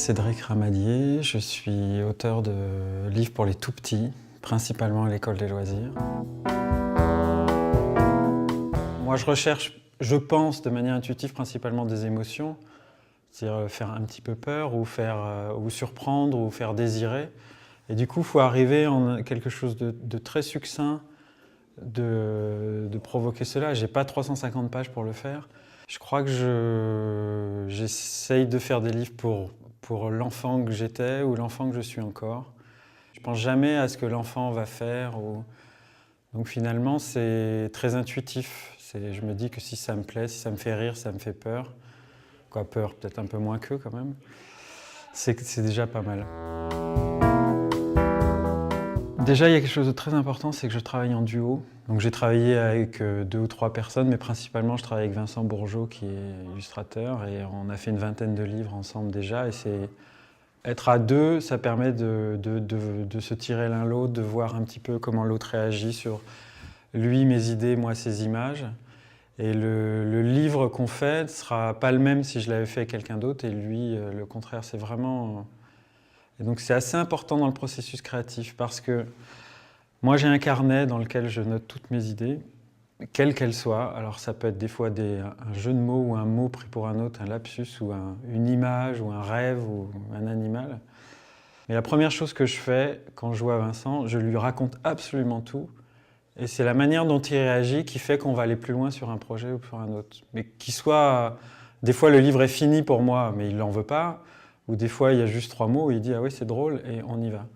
Cédric Ramadier, je suis auteur de livres pour les tout-petits, principalement à l'école des loisirs. Moi je recherche, je pense de manière intuitive, principalement des émotions, c'est-à-dire faire un petit peu peur ou surprendre ou faire désirer. Et du coup, il faut arriver en quelque chose de très succinct, de provoquer cela. J'ai pas 350 pages pour le faire. Je crois que j'essaye de faire des livres pour l'enfant que j'étais ou l'enfant que je suis encore. Je pense jamais à ce que l'enfant va faire. Donc finalement, c'est très intuitif. Je me dis que si ça me plaît, si ça me fait rire, ça me fait peur. Quoi, peur, peut-être un peu moins qu'eux quand même. C'est déjà pas mal. Déjà, il y a quelque chose de très important, c'est que je travaille en duo. Donc j'ai travaillé avec 2 ou 3 personnes, mais principalement je travaille avec Vincent Bourgeot, qui est illustrateur, et on a fait une vingtaine de livres ensemble déjà. Et être à deux, ça permet de se tirer l'un l'autre, de voir un petit peu comment l'autre réagit sur lui, mes idées, moi, ses images. Et le livre qu'on fait ne sera pas le même si je l'avais fait avec quelqu'un d'autre, et lui, le contraire, c'est vraiment... Et donc c'est assez important dans le processus créatif parce que moi j'ai un carnet dans lequel je note toutes mes idées, quelles qu'elles soient. Alors ça peut être des fois un jeu de mots ou un mot pris pour un autre, un lapsus ou une image ou un rêve ou un animal. Mais la première chose que je fais quand je vois Vincent, je lui raconte absolument tout. Et c'est la manière dont il réagit qui fait qu'on va aller plus loin sur un projet ou sur un autre. Mais qu'il soit... Des fois le livre est fini pour moi, mais il n'en veut pas. Ou des fois, il y a juste 3 mots, et il dit « Ah oui, c'est drôle » et on y va.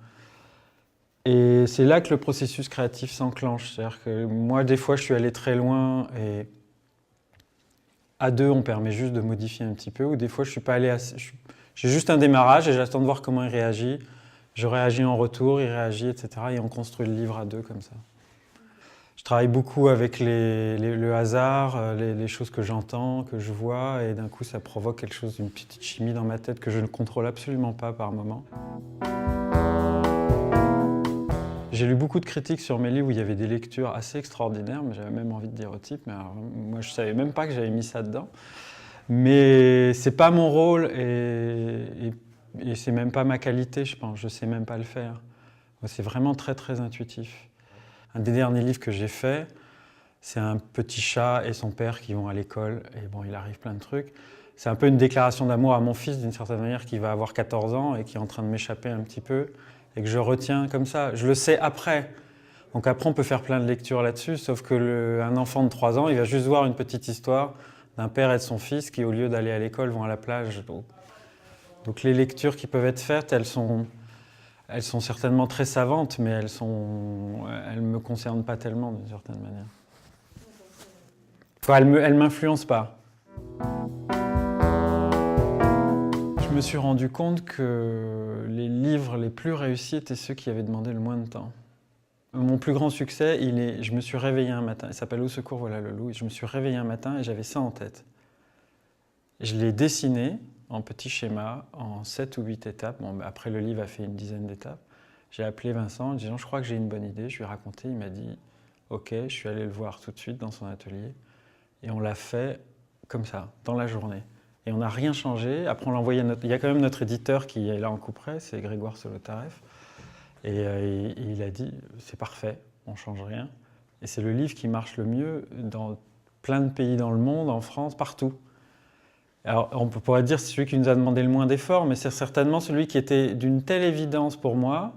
Et c'est là que le processus créatif s'enclenche. C'est-à-dire que moi, des fois, je suis allé très loin et à deux, on permet juste de modifier un petit peu. Ou des fois, je suis pas allé assez... J'ai juste un démarrage et j'attends de voir comment il réagit. Je réagis en retour, il réagit, etc. Et on construit le livre à deux comme ça. Je travaille beaucoup avec le hasard, les choses que j'entends, que je vois, et d'un coup ça provoque quelque chose, une petite chimie dans ma tête que je ne contrôle absolument pas par moment. J'ai lu beaucoup de critiques sur mes livres où il y avait des lectures assez extraordinaires, mais j'avais même envie de dire au type, mais alors, moi je savais même pas que j'avais mis ça dedans. Mais c'est pas mon rôle et c'est même pas ma qualité, je pense, je sais même pas le faire. C'est vraiment très très intuitif. Un des derniers livres que j'ai fait, c'est un petit chat et son père qui vont à l'école, et bon, il arrive plein de trucs. C'est un peu une déclaration d'amour à mon fils, d'une certaine manière, qui va avoir 14 ans et qui est en train de m'échapper un petit peu, et que je retiens comme ça. Je le sais après. Donc après, on peut faire plein de lectures là-dessus, sauf que un enfant de 3 ans, il va juste voir une petite histoire d'un père et de son fils qui, au lieu d'aller à l'école, vont à la plage. Donc les lectures qui peuvent être faites, elles sont certainement très savantes, mais elles ne me concernent pas tellement, d'une certaine manière. Enfin, elles ne m'influencent pas. Je me suis rendu compte que les livres les plus réussis étaient ceux qui avaient demandé le moins de temps. Mon plus grand succès, je me suis réveillé un matin, il s'appelle « Au secours, voilà le loup », je me suis réveillé un matin et j'avais ça en tête. Je l'ai dessiné en petits schémas, en 7 ou 8 étapes. Bon, après, le livre a fait une dizaine d'étapes. J'ai appelé Vincent en disant « Je crois que j'ai une bonne idée ». Je lui ai raconté, il m'a dit « Ok ». Je suis allé le voir tout de suite dans son atelier. Et on l'a fait comme ça, dans la journée. Et on n'a rien changé. Après, on l'a envoyé à il y a quand même notre éditeur qui est là en couperet, c'est Grégoire Solotareff. Et il a dit « C'est parfait, on ne change rien ». Et c'est le livre qui marche le mieux dans plein de pays dans le monde, en France, partout. Alors, on pourrait dire que c'est celui qui nous a demandé le moins d'efforts, mais c'est certainement celui qui était d'une telle évidence pour moi.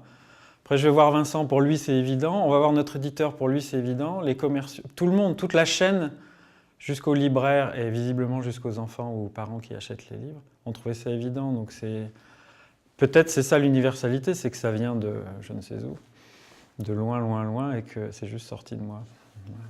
Après, je vais voir Vincent, pour lui c'est évident. On va voir notre éditeur, pour lui c'est évident. Les commerciaux, tout le monde, toute la chaîne, jusqu'aux libraires et visiblement jusqu'aux enfants ou aux parents qui achètent les livres, ont trouvé ça évident. Donc peut-être c'est ça l'universalité, c'est que ça vient de je ne sais où, de loin, loin, loin, et que c'est juste sorti de moi. Voilà.